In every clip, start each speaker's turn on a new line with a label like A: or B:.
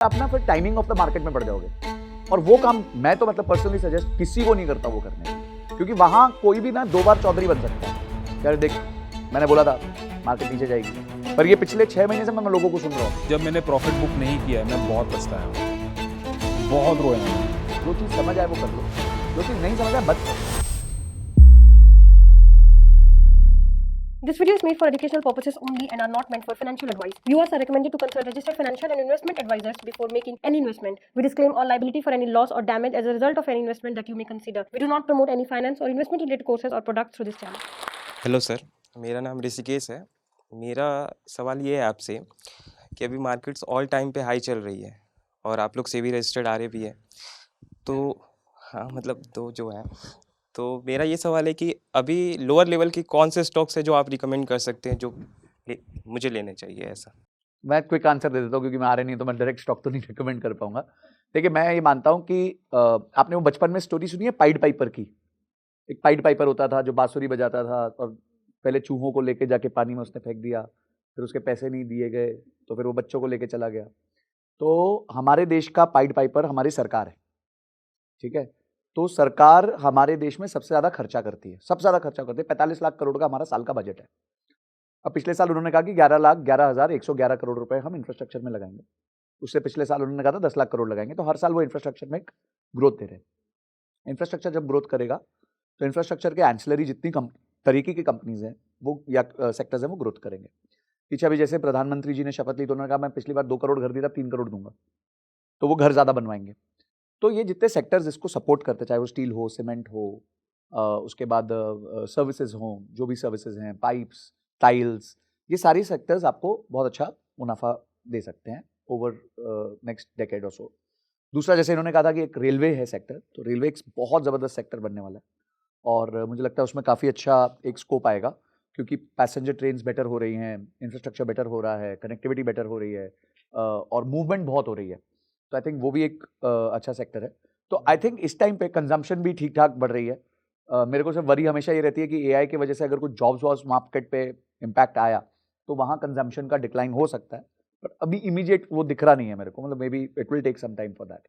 A: आप ना फिर टाइमिंग ऑफ द मार्केट में पड़ जाओगे। और वो काम मैं तो मतलब पर्सनली सजेस्ट किसी को नहीं करता वो करने, क्योंकि वहां कोई भी ना 2 बार चौधरी बन सकता है। यार देख, मैंने बोला था मार्केट नीचे जाएगी, पर ये पिछले 6 महीने से मैं लोगों को सुन रहा हूँ।
B: जब मैंने प्रॉफिट बुक नहीं किया मैं बहुत पछताया हूँ, बहुत रोया हूँ।
A: जो चीज समझ आए वो कर लो, जो चीज नहीं समझ आए मत करो।
C: This video is made for educational purposes only and are not meant for financial advice. Viewers are recommended to consult registered financial and investment advisors before making any investment. We disclaim all liability for any loss or damage as a result of any investment that you may consider. We do not promote any finance or investment related courses or products through this channel.
D: Hello sir, मेरा नाम ऋषिकेश है। मेरा सवाल ये है आपसे कि अभी मार्केट्स ऑल टाइम पे हाई चल रही है और आप लोग सेबी रजिस्टर्ड आ रहे भी है, तो हाँ मतलब दो जो है, तो मेरा ये सवाल है कि अभी लोअर लेवल की कौन से स्टॉक्स है जो आप रिकमेंड कर सकते हैं जो मुझे लेने चाहिए ऐसा।
A: मैं क्विक आंसर दे देता हूँ, क्योंकि मैं आ रहे नहीं तो मैं डायरेक्ट स्टॉक तो नहीं रिकमेंड कर पाऊंगा। देखिए, मैं ये मानता हूँ कि आपने वो बचपन में स्टोरी सुनी है पाइड पाइपर की। एक पाइड पाइपर होता था जो बांसुरी बजाता था, और पहले चूहों को लेके जाके पानी में उसने फेंक दिया, फिर उसके पैसे नहीं दिए गए, तो फिर वो बच्चों को लेके चला गया। तो हमारे देश का पाइड पाइपर हमारी सरकार है, ठीक है। तो सरकार हमारे देश में सबसे ज्यादा खर्चा करती है, सबसे ज्यादा खर्चा करती है। 45 लाख करोड़ का हमारा साल का बजट है। अब पिछले साल उन्होंने कहा कि 11,11,111 करोड़ रुपए हम इंफ्रास्ट्रक्चर में लगाएंगे। उससे पिछले साल उन्होंने कहा था 10 लाख करोड़ लगाएंगे। तो हर साल वो इंफ्रास्ट्रक्चर में एक ग्रोथ दे रहे हैं। इंफ्रास्ट्रक्चर जब ग्रोथ करेगा तो इंफ्रास्ट्रक्चर के एंसिलरी जितनी तरीके की कंपनीज हैं वो या सेक्टर्स हैं वो ग्रोथ करेंगे। पीछे अभी जैसे प्रधानमंत्री जी ने शपथ ली तो उन्होंने कहा मैं पिछली बार 2 करोड़ घर दिया था, 3 करोड़ दूंगा, तो वो घर ज्यादा बनवाएंगे। तो ये जितने सेक्टर्स इसको सपोर्ट करते, चाहे वो स्टील हो, सीमेंट हो, उसके बाद सर्विसेज हो, जो भी सर्विसेज हैं, पाइप्स, टाइल्स, ये सारी सेक्टर्स आपको बहुत अच्छा मुनाफा दे सकते हैं ओवर नेक्स्ट डेकेड और सो। दूसरा, जैसे इन्होंने कहा था कि एक रेलवे है सेक्टर, तो रेलवे एक बहुत ज़बरदस्त सेक्टर बनने वाला है, और मुझे लगता है उसमें काफ़ी अच्छा एक स्कोप आएगा, क्योंकि पैसेंजर ट्रेन्स बेटर हो रही हैं, इंफ्रास्ट्रक्चर बेटर हो रहा है, कनेक्टिविटी बेटर हो रही है, और मूवमेंट बहुत हो रही है। तो आई थिंक वो भी एक अच्छा सेक्टर है। तो आई थिंक इस टाइम पे कंजम्पशन भी ठीक ठाक बढ़ रही है। मेरे को सिर्फ वरी हमेशा ये रहती है कि एआई की वजह से अगर कुछ जॉब्स वॉब्स मार्केट पे इम्पैक्ट आया तो वहाँ कंजम्पशन का डिक्लाइन हो सकता है, पर अभी इमीडिएट वो दिख रहा नहीं है मेरे को। मतलब maybe it will take some time for that.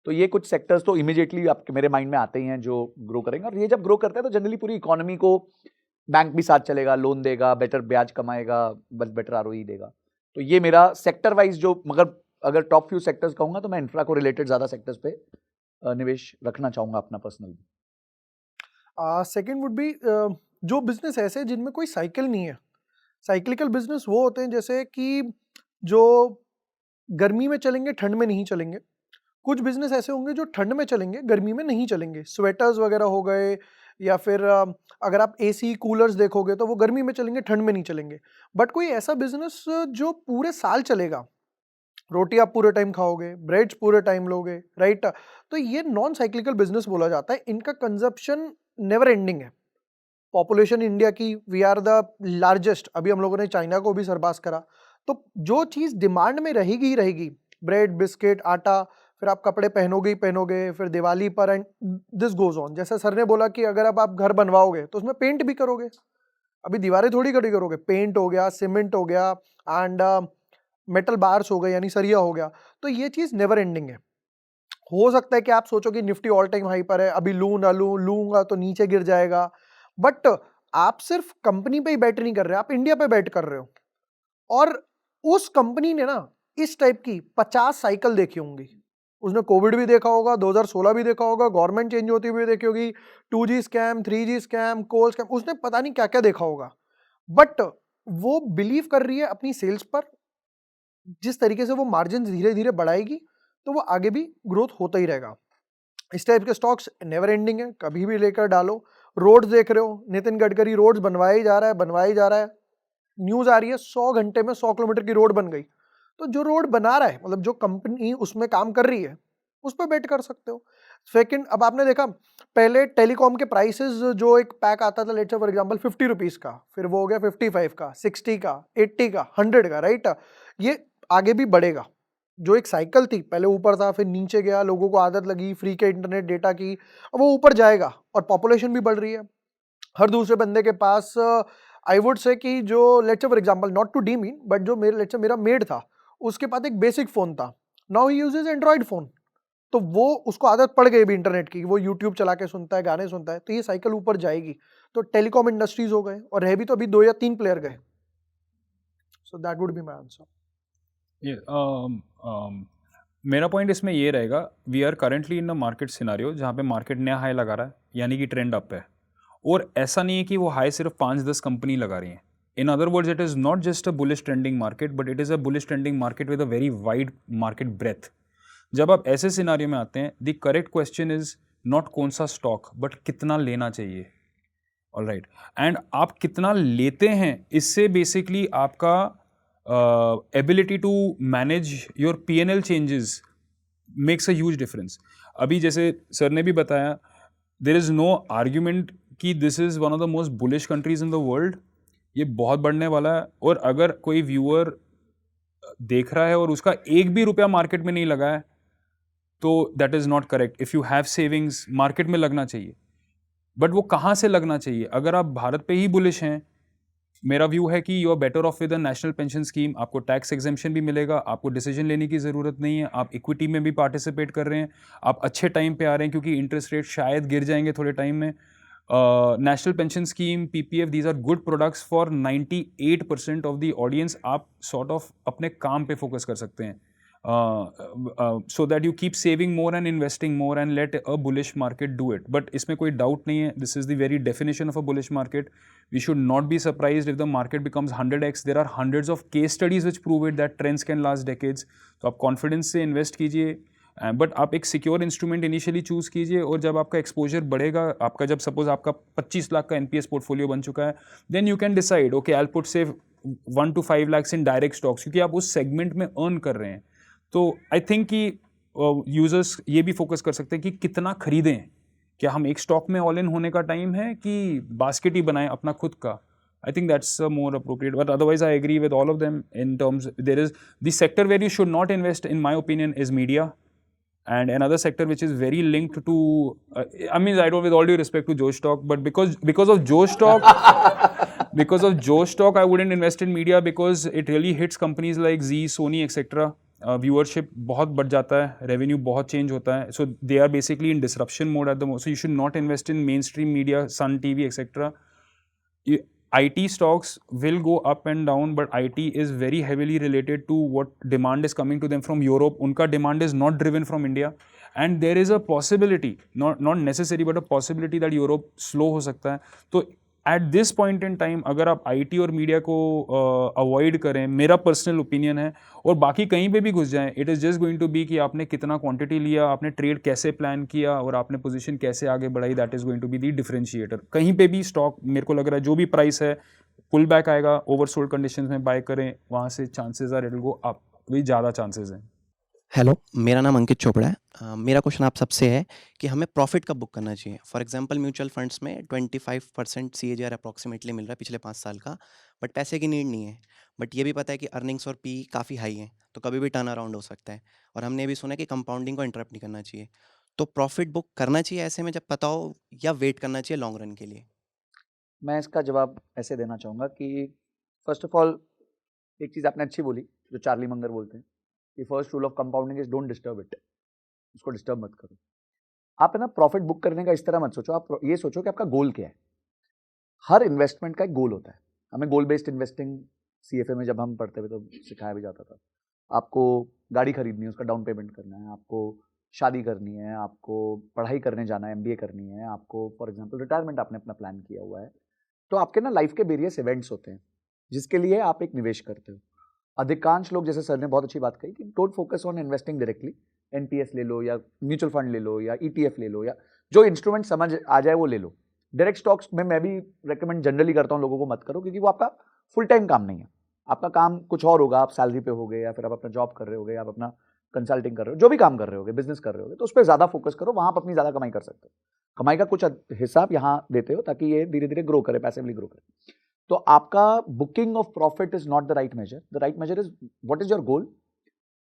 A: तो ये कुछ सेक्टर्स तो इमीडिएटली आपके मेरे माइंड में आते ही हैं जो ग्रो करेंगे, और ये जब ग्रो करते हैं तो जनरली पूरी इकोनॉमी को बैंक भी साथ चलेगा, लोन देगा, बेटर ब्याज कमाएगा, बेटर आरओई देगा। तो ये मेरा सेक्टर वाइज जो, मगर अगर टॉप फ्यू सेक्टर्स कहूंगा तो मैं इंफ्रा को रिलेटेड ज्यादा सेक्टर्स पे निवेश रखना चाहूंगा अपना पर्सनल।
E: सेकंड वुड बी जो बिजनेस ऐसे जिनमें कोई साइकिल नहीं है। साइक्लिकल बिजनेस वो होते हैं जैसे कि जो गर्मी में चलेंगे ठंड में नहीं चलेंगे। कुछ बिजनेस ऐसे होंगे जो ठंड में चलेंगे गर्मी में नहीं चलेंगे। स्वेटर्स वगैरह हो गए, या फिर अगर आप एसी कूलर्स देखोगे तो वो गर्मी में चलेंगे ठंड में नहीं चलेंगे। बट कोई ऐसा बिजनेस जो पूरे साल चलेगा, रोटी आप पूरे टाइम खाओगे, ब्रेड्स पूरे टाइम लोगे, राइट, तो ये नॉन साइक्लिकल बिजनेस बोला जाता है। इनका कंजप्शन नेवर एंडिंग है। पॉपुलेशन इंडिया की, वी आर द लार्जेस्ट, अभी हम लोगों ने चाइना को भी सरपास करा। तो जो चीज डिमांड में रहेगी ही रहेगी, ब्रेड, बिस्किट, आटा, फिर आप कपड़े पहनोगे ही पहनोगे, फिर दिवाली पर, एंड दिस गोज ऑन। जैसे सर ने बोला कि अगर अब आप घर बनवाओगे तो उसमें पेंट भी करोगे। अभी दीवारें थोड़ी खड़ी करोगे, पेंट हो गया, सीमेंट हो गया, एंड मेटल बार्स हो गए यानी सरिया हो गया। तो ये चीज नेवर एंडिंग है। हो सकता है कि आप सोचो कि निफ्टी ऑल टाइम हाई पर है, अभी लूं ना लूं, लूंगा तो नीचे गिर जाएगा। बट आप सिर्फ कंपनी पे ही बैट नहीं कर रहे, आप इंडिया पे बैट कर रहे हो। और उस कंपनी ने ना इस टाइप की 50 साइकिल देखी होंगी। उसने कोविड भी देखा होगा, 2016 भी देखा होगा, गवर्नमेंट चेंज होती हुई देखी होगी, 2G स्कैम, 3G स्कैम, कोल स्कैम, उसने पता नहीं क्या क्या देखा होगा। बट वो बिलीव कर रही है अपनी सेल्स पर। जिस तरीके से वो मार्जिन धीरे धीरे बढ़ाएगी तो वो आगे भी ग्रोथ होता ही रहेगा। इस टाइप के स्टॉक्स नेवर एंडिंग है, कभी भी लेकर डालो। रोड्स देख रहे हो, नितिन गडकरी रोड्स बनवाया ही जा रहा है, बनवाया ही जा रहा है। न्यूज आ रही है 100 घंटे में 100 किलोमीटर की रोड बन गई। तो जो रोड बना रहा है, मतलब जो कंपनी उसमें काम कर रही है, उस पर बेट कर सकते हो। सेकंड, अब आपने देखा पहले टेलीकॉम के प्राइसेस, जो एक पैक आता था let's say for example 50 rupees का, फिर वो हो गया 55 का, 60 का, 80 का, 100 का, राइट। ये आगे भी बढ़ेगा। जो एक साइकिल थी, पहले ऊपर था फिर नीचे गया, लोगों को आदत लगी फ्री के इंटरनेट डेटा की, अब वो ऊपर जाएगा। और पॉपुलेशन भी बढ़ रही है, हर दूसरे बंदे के पास आई वुड से कि जो let's say for example, not to demean, but जो मेरे लेट्स से मेरा मेड था, उसके पास एक बेसिक फोन था, now he uses Android phone, तो वो उसको आदत पड़ गई भी इंटरनेट की, वो यूट्यूब चला के सुनता है, गाने सुनता है, तो ये साइकिल ऊपर जाएगी। तो टेलीकॉम इंडस्ट्रीज हो गए, और रह भी तो अभी 2 या 3 प्लेयर गए। So that would be my answer.
B: मेरा पॉइंट इसमें ये रहेगा, we are currently in a market scenario जहाँ पे मार्केट नया हाई लगा रहा है, यानी कि ट्रेंड अप है, और ऐसा नहीं है कि वो हाई सिर्फ 5-10 कंपनी लगा रही हैं। In other words, it is not just a bullish trending market, but it is a bullish trending market with a very wide market breadth. जब आप ऐसे सिनारियो में आते हैं, the correct question is not कौन सा स्टॉक, बट कितना लेना चाहिए। ऑलराइट, एंड आप कितना लेते हैं, इससे बेसिकली आपका ability to manage your P&L changes makes a huge difference. अभी जैसे सर ने भी बताया, देर इज़ नो आर्ग्यूमेंट कि this is one of the most bullish countries in the world, ये बहुत बढ़ने वाला है। और अगर कोई व्यूअर देख रहा है और उसका एक भी रुपया मार्केट में नहीं लगा है, तो that is not correct. If you have savings, market में लगना चाहिए, बट वो कहाँ से लगना चाहिए? अगर आप भारत पे ही बुलिश हैं, मेरा व्यू है कि you are better off with a national pension scheme. आपको टैक्स एग्जेम्पशन भी मिलेगा, आपको डिसीजन लेने की ज़रूरत नहीं है, आप इक्विटी में भी पार्टिसिपेट कर रहे हैं, आप अच्छे टाइम पे आ रहे हैं क्योंकि इंटरेस्ट रेट शायद गिर जाएंगे थोड़े टाइम में। National pension scheme, PPF, these are good products for 98% of the audience. आप सॉर्ट ऑफ अपने काम पे फोकस कर सकते हैं, so that you keep saving more and investing more and let a bullish market do it. But इसमें कोई doubt नहीं है, this is the very definition of a bullish market. We should not be surprised if the market becomes 100x. There are hundreds of case studies which prove it that trends can last decades. तो आप confidence से invest कीजिए, but आप एक secure instrument initially choose कीजिए, और जब आपका एक्सपोजर बढ़ेगा, आपका जब सपोज आपका 25 लाख का NPS पोर्टफोलियो बन चुका है, then you can decide okay I will put say 1 to 5 lakhs इन डायरेक्ट स्टॉक्स, क्योंकि आप उस सेगमेंट में अर्न कर रहे हैं। तो आई थिंक कि यूजर्स ये भी फोकस कर सकते हैं कि कितना खरीदें। क्या हम एक स्टॉक में ऑल इन होने का टाइम है कि बास्केट ही बनाएं अपना खुद का? I think that's more appropriate, but otherwise I agree with all of them in terms there is the sector where you should not invest in my opinion is media, and another sector which is very linked to I mean, I don't, with all due respect to Joe Stock, but because of Joe Stock because of Joe Stock I wouldn't invest in media, because it really hits companies like Zee, Sony, etc. Viewership बहुत बढ़ जाता है, revenue बहुत change होता है, so they are basically in disruption mode at the moment. So you should not invest in mainstream media, Sun TV, etc. IT stocks will go up and down, but IT is very heavily related to what demand is coming to them from Europe. Unka demand is not driven from India, and there is a possibility, not necessary, but a possibility that Europe slow हो सकता है। तो at this point in time अगर आप IT और media को avoid करें, मेरा पर्सनल ओपिनियन है, और बाकी कहीं पे भी घुस जाएं, it is just going to be कि आपने कितना क्वांटिटी लिया, आपने ट्रेड कैसे प्लान किया, और आपने पोजीशन कैसे आगे बढ़ाई, that is going to be the differentiator. कहीं पे भी स्टॉक मेरे को लग रहा है जो भी प्राइस है, पुल बैक आएगा, ओवरसोल्ड कंडीशंस में बाय करें, वहाँ से chances are it will go up, वही ज़्यादा चांसेस हैं।
F: हेलो, मेरा नाम अंकित चोपड़ा है। मेरा क्वेश्चन आप सबसे है कि हमें प्रॉफिट कब बुक करना चाहिए। फॉर एग्जांपल म्यूचुअल फंड्स में 25% CAGR अप्रॉक्सीमेटली मिल रहा है पिछले 5 साल का, बट पैसे की नीड नहीं है, बट ये भी पता है कि अर्निंग्स और PE काफ़ी हाई हैं, तो कभी भी टर्न अराउंड हो सकता है, और हमने ये भी सुना है कि कंपाउंडिंग को इंटरप्ट नहीं करना चाहिए। तो प्रॉफिट बुक करना चाहिए ऐसे में जब पता हो, या वेट करना चाहिए लॉन्ग रन के लिए?
A: मैं इसका जवाब ऐसे देना चाहूँगा कि फर्स्ट ऑफ ऑल एक चीज़ आपने अच्छी बोली, जो चार्ली मंगर बोलते हैं कि first rule of compounding is don't disturb it, उसको डिस्टर्ब मत करो। आप है ना प्रॉफिट बुक करने का इस तरह मत सोचो, आप ये सोचो कि आपका गोल क्या है। हर इन्वेस्टमेंट का एक गोल होता है। हमें गोल बेस्ड इन्वेस्टिंग CFA में जब हम पढ़ते हुए तो सिखाया भी जाता था। आपको गाड़ी खरीदनी है, उसका डाउन पेमेंट करना है, आपको शादी करनी है, आपको पढ़ाई करने जाना है, MBA करनी है, आपको फॉर एग्जाम्पल रिटायरमेंट आपने अपना प्लान किया हुआ है, तो आपके ना लाइफ के वेरियस इवेंट्स होते हैं जिसके लिए आप एक निवेश करते हो। अधिकांश लोग, जैसे सर ने बहुत अच्छी बात कही कि don't focus on investing directly, NPS ले लो या म्यूचुअल फंड ले लो या ETF ले लो, या जो इंस्ट्रूमेंट समझ आ जाए वो ले लो। डायरेक्ट स्टॉक्स में मैं भी रेकमेंड जनरली करता हूँ लोगों को मत करो, क्योंकि वो आपका फुल टाइम काम नहीं है। आपका काम कुछ और होगा, आप सैलरी पे होगे, या फिर आप अपना जॉब कर रहे होगे, आप अपना कंसल्टिंग कर रहे हो, जो भी काम कर रहे होगे, बिजनेस कर रहे होगे, तो उस पर ज़्यादा फोकस करो, वहाँ आप अपनी ज़्यादा कमाई कर सकते हो। कमाई का कुछ हिस्सा आप यहाँ देते हो ताकि ये धीरे धीरे ग्रो करे, पैसिवली ग्रो करे। तो आपका booking of profit is not the right measure. The right measure is what is your goal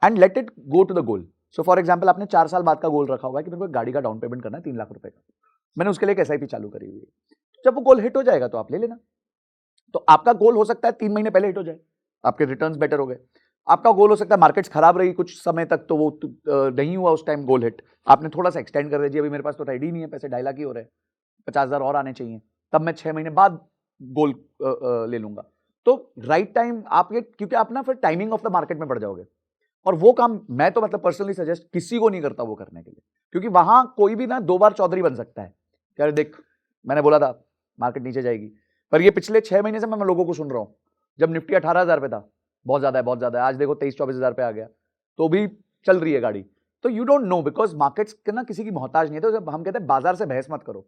A: and let it go to the goal. So for example आपने 4 साल बाद का गोल रखा हुआ है कि मेरे को एक गाड़ी का डाउन पेमेंट करना है 3 लाख रुपए का, मैंने उसके लिए एक SIP चालू करी हुई है। जब वो गोल हिट हो जाएगा तो आप ले लेना। तो आपका गोल हो सकता है 3 महीने पहले हिट हो जाए, आपके रिटर्न्स बेटर हो गए। आपका गोल हो सकता है मार्केट्स खराब रही कुछ समय तक तो वो नहीं हुआ उस टाइम गोल हिट, आपने थोड़ा सा एक्सटेंड कर दीजिए, अभी मेरे पास तो रेडी नहीं है, पैसे 2.5 लाख ही हो रहे हैं, 50,000 और आने चाहिए, तब मैं 6 महीने बाद गोल ले लूंगा। तो राइट टाइम आप ये, क्योंकि आप ना फिर टाइमिंग ऑफ द मार्केट में पड़ जाओगे, और वो काम मैं तो मतलब पर्सनली सजेस्ट किसी को नहीं करता वो करने के लिए, क्योंकि वहां कोई भी ना 2 बार चौधरी बन सकता है। यार देख मैंने बोला था मार्केट नीचे जाएगी, पर ये पिछले 6 महीने से मैं लोगों को सुन रहा हूँ, जब निफ्टी 18,000 पे था, बहुत ज्यादा है बहुत ज्यादा है, आज देखो 23-24 पे आ गया, तो भी चल रही है गाड़ी। तो you don't know, because markets के ना किसी की मोहताज नहीं है। तो जब हम कहते हैं बाजार से बहस मत करो,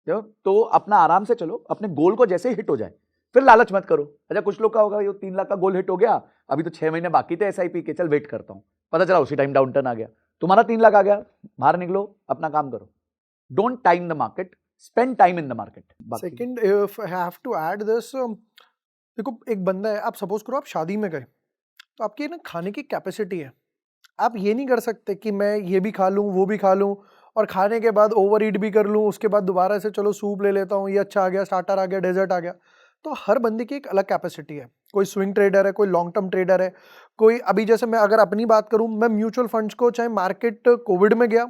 A: तो अपना आराम से चलो, अपने गोल को जैसे ही हिट हो जाए फिर लालच मत करो। अच्छा कुछ लोग का होगा ये 3 लाख का गोल हिट हो गया, अभी तो 6 महीने बाकी थे एसआईपी के, चल वेट करता हूं, पता चला उसी टाइम डाउन टर्न आ गया, तुम्हारा 3 लाख आ गया, बाहर निकलो अपना काम करो। Don't time the market, spend time in the market.
E: Second, if I have to add this, देखो एक बंदा है, आप सपोज करो आप शादी में गए, तो आपकी ना खाने की कैपेसिटी है, आप ये नहीं कर सकते कि मैं ये भी खा लूँ वो भी खा लूँ और खाने के बाद ओवर ईट भी कर लूँ, उसके बाद दोबारा से चलो सूप ले लेता हूँ, ये अच्छा आ गया, स्टार्टर आ गया, डेजर्ट आ गया। तो हर बंदे की एक अलग कैपेसिटी है, कोई स्विंग ट्रेडर है, कोई लॉन्ग टर्म ट्रेडर है, कोई अभी जैसे मैं अगर अपनी बात करूँ, मैं म्यूचुअल फंड्स को, चाहे मार्केट कोविड में गया,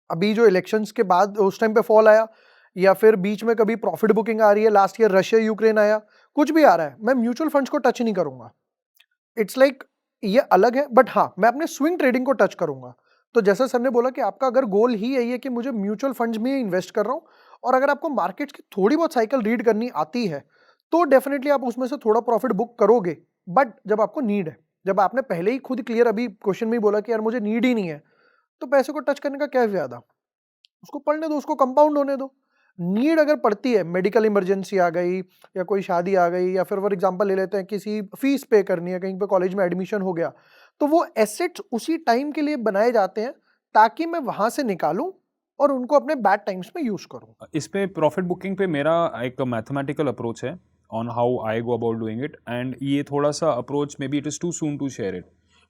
E: अभी जो इलेक्शंस के बाद उस टाइम पे फॉल आया, या फिर बीच में कभी प्रॉफिट बुकिंग आ रही है, लास्ट ईयर रशिया यूक्रेन आया, कुछ भी आ रहा है, मैं म्यूचुअल फंड्स को टच नहीं करूंगा। इट्स लाइक ये अलग है, बट हाँ मैं अपने स्विंग ट्रेडिंग को टच करूंगा। तो जैसा सर ने बोला कि आपका अगर गोल ही यही है कि मुझे म्यूचुअल फंड्स में इन्वेस्ट कर रहा हूँ, और अगर आपको मार्केट्स की थोड़ी बहुत साइकिल रीड करनी आती है, तो डेफिनेटली आप उसमें से थोड़ा प्रॉफिट बुक करोगे। बट जब आपको नीड है, जब आपने पहले ही खुद क्लियर अभी क्वेश्चन में ही बोला कि यार मुझे नीड ही नहीं है, तो पैसे को टच करने का क्या फायदा, उसको पढ़ने दो, उसको कंपाउंड होने दो। नीड अगर पड़ती है, मेडिकल इमरजेंसी आ गई या कोई शादी आ गई, या फिर फॉर एग्जांपल ले लेते हैं किसी फीस पे करनी है, कहीं पे कॉलेज में एडमिशन हो गया, तो वो एसेट्स उसी टाइम के लिए बनाए जाते हैं ताकि मैं वहां से निकालूं और उनको अपने बैड टाइम्स में यूज करूं।
B: इस पे प्रॉफिट बुकिंग पे मेरा एक मैथमेटिकल अप्रोच है on how I go about doing it, and ये थोड़ा सा approach maybe it is too soon to share it,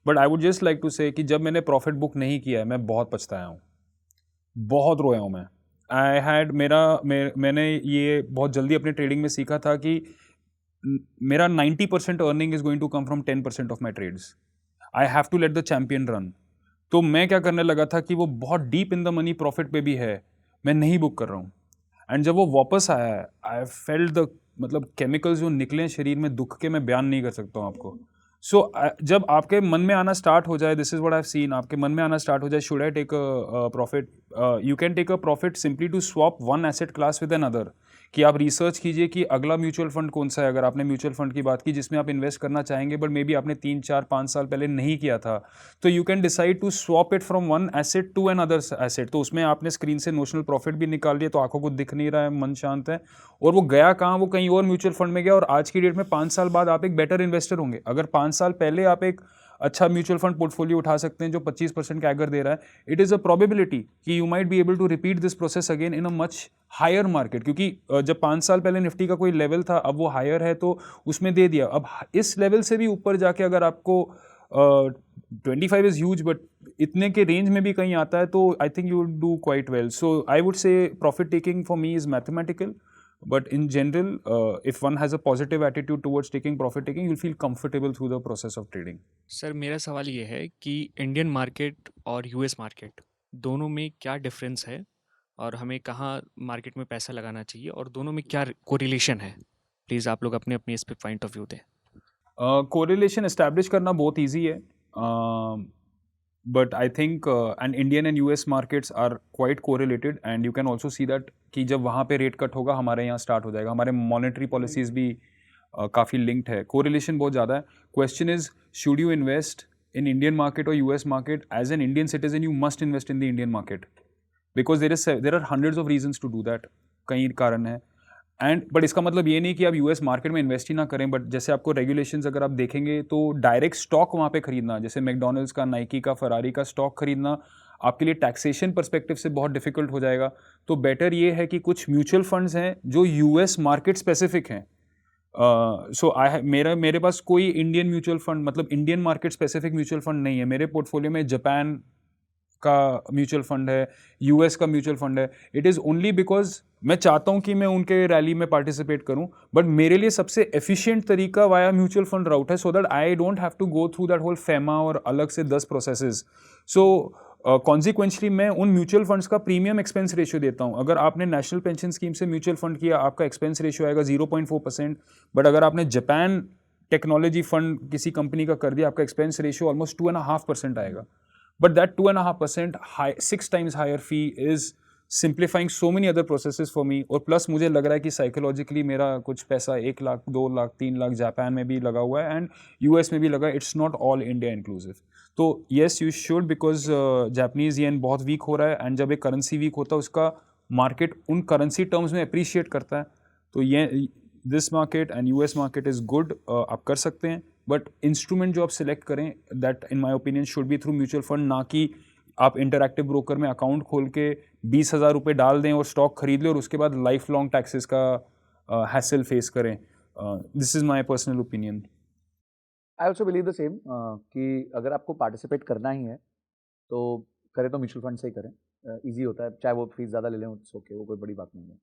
B: but I would just like to say कि जब मैंने प्रॉफिट बुक नहीं किया है मैं बहुत पछताया हूँ, बहुत रोया हूँ मैं। आई हैड मैंने ये बहुत जल्दी अपने ट्रेडिंग में सीखा था कि मेरा 90% earning is going to come from 10% of my trades. I have to let the champion run. तो मैं क्या करने लगा था कि वो बहुत deep in the money profit पे भी है, मैं नहीं बुक कर रहा हूँ, एंड जब वो वापस आया आई फेल्ट द मतलब केमिकल्स जो निकले शरीर में दुख के, मैं बयान नहीं कर सकता हूँ आपको। सो जब आपके मन में आना स्टार्ट हो जाए, this is what I have seen, आपके मन में आना स्टार्ट हो जाए, should I take a profit, you can take a profit simply to swap one asset class with another, कि आप रिसर्च कीजिए कि अगला म्यूचुअल फंड कौन सा है। अगर आपने म्यूचुअल फंड की बात की जिसमें आप इन्वेस्ट करना चाहेंगे बट मे बी आपने 3-4-5 साल पहले नहीं किया था, तो you can decide to swap it from one asset to another asset. तो उसमें आपने स्क्रीन से नोशनल प्रॉफिट भी निकाल लिया, तो आंखों को दिख नहीं रहा है, मन शांत है, और वो गया कहाँ, वो कहीं और म्यूचुअल फंड में गया, और आज की डेट में 5 साल बाद आप एक बेटर इन्वेस्टर होंगे। अगर 5 साल पहले आप एक अच्छा म्यूचुअल फंड पोर्टफोलियो उठा सकते हैं जो 25% कैगर दे रहा है, इट इज़ अ प्रोबेबिलिटी कि you might be able to repeat this process again in a much higher market, क्योंकि जब 5 साल पहले निफ्टी का कोई लेवल था, अब वो हायर है तो उसमें दे दिया। अब इस लेवल से भी ऊपर जाके अगर आपको 25 इज़ ह्यूज, बट इतने के रेंज में भी कहीं आता है, तो I think you will do quite well. So I would say profit taking for me is mathematical, but in general if one has a positive attitude towards taking profit taking, you'll feel comfortable through the process of trading.
G: Sir मेरा सवाल ये है कि Indian market और US market दोनों में क्या difference है, और हमें कहाँ मार्केट में पैसा लगाना चाहिए, और दोनों में क्या कोरिलेशन है? प्लीज़ आप लोग अपने अपने इस पे पॉइंट ऑफ व्यू दें।
B: कोरिलेशन एस्टैब्लिश करना बहुत ईजी है, but I think and Indian and US markets are quite correlated, and you can also see that कि जब वहाँ पे रेट कट होगा हमारे यहाँ स्टार्ट हो जाएगा, हमारे मॉनेटरी पॉलिसीज़ भी काफ़ी लिंक्ड है, कोरिलेशन बहुत ज़्यादा है। Question is should you invest in Indian market और US market? As an Indian citizen you must invest in the Indian market, because there are hundreds of reasons to do that, कई कारण है। And but इसका मतलब ये नहीं कि आप यूएस मार्केट में इन्वेस्ट ही ना करें, बट जैसे आपको रेगुलेशंस अगर आप देखेंगे तो डायरेक्ट स्टॉक वहाँ पे खरीदना, जैसे मैकडोनल्ड्स का, नाइकी का, फरारी का स्टॉक खरीदना आपके लिए टैक्सेशन परस्पेक्टिव से बहुत डिफिकल्ट हो जाएगा। तो बेटर ये है कि कुछ म्यूचुअल फंड्स हैं जो यूएस मार्केट स्पेसिफिक हैं। सो मेरे पास कोई इंडियन म्यूचुअल फंड, मतलब Indian market specific mutual fund नहीं है। मेरे पोर्टफोलियो में जापान का म्यूचुअल फंड है, यूएस का म्यूचुअल फंड है. इट इज़ ओनली बिकॉज मैं चाहता हूँ कि मैं उनके रैली में पार्टिसिपेट करूँ, बट मेरे लिए सबसे एफिशिएंट तरीका वाया म्यूचुअल फंड राउट है, so that I don't have to go through that whole FEMA और अलग से 10 प्रोसेसेस. सो कॉन्सिक्वेंशली मैं उन म्यूचुअल फंड्स का प्रीमियम एक्सपेंस रेशियो देता हूँ. अगर आपने नेशनल पेंशन स्कीम से म्यूचुअल फंड किया, आपका एक्सपेंस रेशियो आएगा 0.4%, बट अगर आपने जापान टेक्नोलॉजी फंड किसी कंपनी का कर दिया, आपका एक्सपेंस रेशियो ऑलमोस्ट 2.5% आएगा. But that 2.5% 6 times higher fee is simplifying so many other processes for me. और प्लस मुझे लग रहा है कि साइकोलॉजिकली मेरा कुछ पैसा 1 लाख 2 लाख 3 लाख जापान में भी लगा हुआ है एंड यूएस में भी लगा है. It's not all India inclusive. तो yes you should, because Japanese yen बहुत वीक हो रहा है एंड जब एक करेंसी वीक होता है उसका मार्केट उन करेंसी टर्म्स में अप्रिशिएट करता है. तो ये this market and US market is good, आप कर सकते हैं. बट इंस्ट्रूमेंट जो आप सिलेक्ट करें that in my opinion should be through mutual fund, ना कि आप इंटरैक्टिव ब्रोकर में अकाउंट खोल के 20,000 रुपये डाल दें और स्टॉक खरीद लें और उसके बाद लाइफ लॉन्ग टैक्सेस का हैसल फेस करें. This is my personal opinion.
A: I also believe the same कि अगर आपको पार्टिसिपेट करना ही है तो करें तो म्यूचुअल फंड से ही करें. ईजी होता है, चाहे वो फीस ज़्यादा ले लें उससे ओके, वो कोई बड़ी बात नहीं है.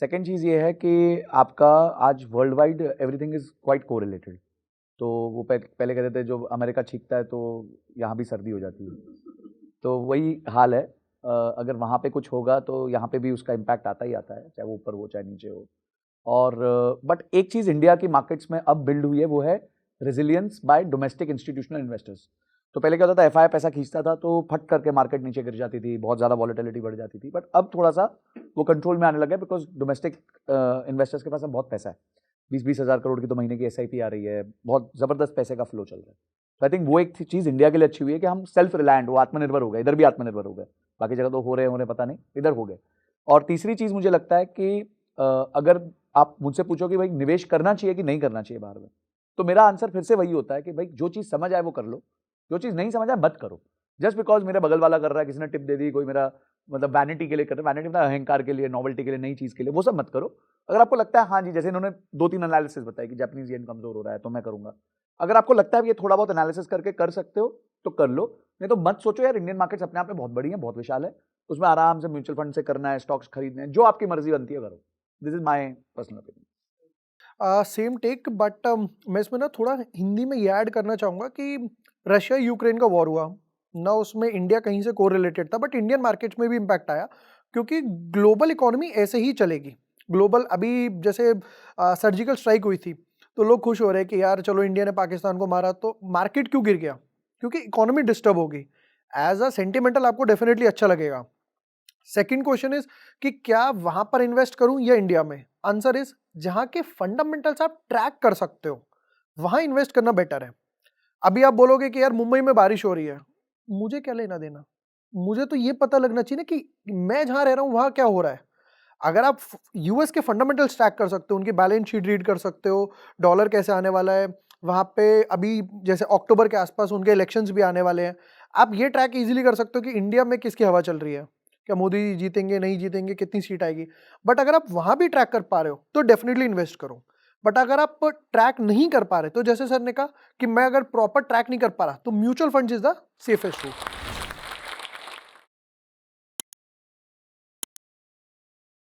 A: सेकेंड चीज़ ये है कि आपका आज world wide everything is quite correlated. तो वो पहले कहते थे जो अमेरिका छींकता है तो यहाँ भी सर्दी हो जाती है, तो वही हाल है. अगर वहाँ पे कुछ होगा तो यहाँ पे भी उसका इम्पैक्ट आता ही आता है, चाहे वो ऊपर हो चाहे नीचे हो. और बट एक चीज़ इंडिया की मार्केट्स में अब बिल्ड हुई है, वो है resilience bye domestic institutional investors. तो पहले क्या होता था, एफआई पैसा खींचता था तो फट करके मार्केट नीचे गिर जाती थी, बहुत ज़्यादा वॉलेटिलिटी बढ़ जाती थी. बट अब थोड़ा सा वो कंट्रोल में आने लगा है, बिकॉज डोमेस्टिक इन्वेस्टर्स के पास अब बहुत पैसा है. 20-20 हज़ार करोड़ की तो महीने की SIP आ रही है, बहुत ज़बरदस्त पैसे का फ्लो चल रहा है. तो आई थिंक वो एक चीज़ इंडिया के लिए अच्छी हुई है कि हम सेल्फ रिलायंट, वो आत्मनिर्भर हो गए. इधर भी आत्मनिर्भर हो गए, बाकी जगह तो हो रहे पता नहीं, इधर हो गए. और तीसरी चीज़ मुझे लगता है कि अगर आप मुझसे पूछो कि भाई निवेश करना चाहिए कि नहीं करना चाहिए बाहर में, तो मेरा आंसर फिर से वही होता है कि भाई जो चीज़ समझ आए वो कर लो, जो चीज़ नहीं समझ आए मत करो. जस्ट बिकॉज मेरे बगल वाला कर रहा है, किसी ने टिप दे दी, कोई मेरा मतलब वैनिटी के लिए कर रहा है, वैनिटी मतलब अहंकार के लिए, नॉवेल्टी के लिए, नई चीज़ के लिए, वो सब मत करो. अगर आपको लगता है हाँ जी, जैसे इन्होंने 2-3 एनालिसिस बताई कि जापानीज येन कमजोर हो रहा है तो मैं करूंगा, अगर आपको लगता है ये थोड़ा बहुत एनालिसिस करके कर सकते हो तो कर लो. नहीं तो मत सोचो यार, इंडियन मार्केट्स अपने आप में बहुत बड़ी है, बहुत विशाल है, उसमें आराम से म्यूचुअल फंड से करना है, स्टॉक्स खरीदने हैं, जो आपकी मर्जी बनती है करो. This is my personal opinion.
E: Same take, but मैं इसमें ना थोड़ा हिंदी में ये ऐड करना चाहूँगा कि रशिया यूक्रेन का वॉर हुआ ना, उसमें इंडिया कहीं से कोरिलेटेड था, बट इंडियन मार्केट्स में भी इम्पैक्ट आया, क्योंकि ग्लोबल इकोनॉमी ऐसे ही चलेगी. ग्लोबल अभी जैसे सर्जिकल स्ट्राइक हुई थी तो लोग खुश हो रहे हैं कि यार चलो इंडिया ने पाकिस्तान को मारा, तो मार्केट क्यों गिर गया? क्योंकि इकोनॉमी डिस्टर्ब होगी. एज अ सेंटिमेंटल आपको डेफिनेटली अच्छा लगेगा. सेकंड क्वेश्चन इज कि क्या वहां पर इन्वेस्ट करूं या इंडिया में? आंसर इज जहां के फंडामेंटल्स आप ट्रैक कर सकते हो वहां इन्वेस्ट करना बेटर है. अभी आप बोलोगे कि यार मुंबई में बारिश हो रही है, मुझे क्या लेना देना? मुझे तो ये पता लगना चाहिए ना कि मैं जहां रह रहा हूं वहां क्या हो रहा है. अगर आप यूएस के फंडामेंटल्स ट्रैक कर सकते हो, उनकी बैलेंस शीट रीड कर सकते हो, डॉलर कैसे आने वाला है, वहाँ पे अभी जैसे अक्टूबर के आसपास उनके इलेक्शंस भी आने वाले हैं, आप ये ट्रैक इजीली कर सकते हो कि इंडिया में किसकी हवा चल रही है, क्या मोदी जीतेंगे नहीं जीतेंगे, कितनी सीट आएगी. बट अगर आप वहाँ भी ट्रैक कर पा रहे हो तो डेफिनेटली इन्वेस्ट करो. बट अगर आप ट्रैक नहीं कर पा रहे, तो जैसे सर ने कहा कि मैं अगर प्रॉपर ट्रैक नहीं कर पा रहा, तो mutual fund is the safest root.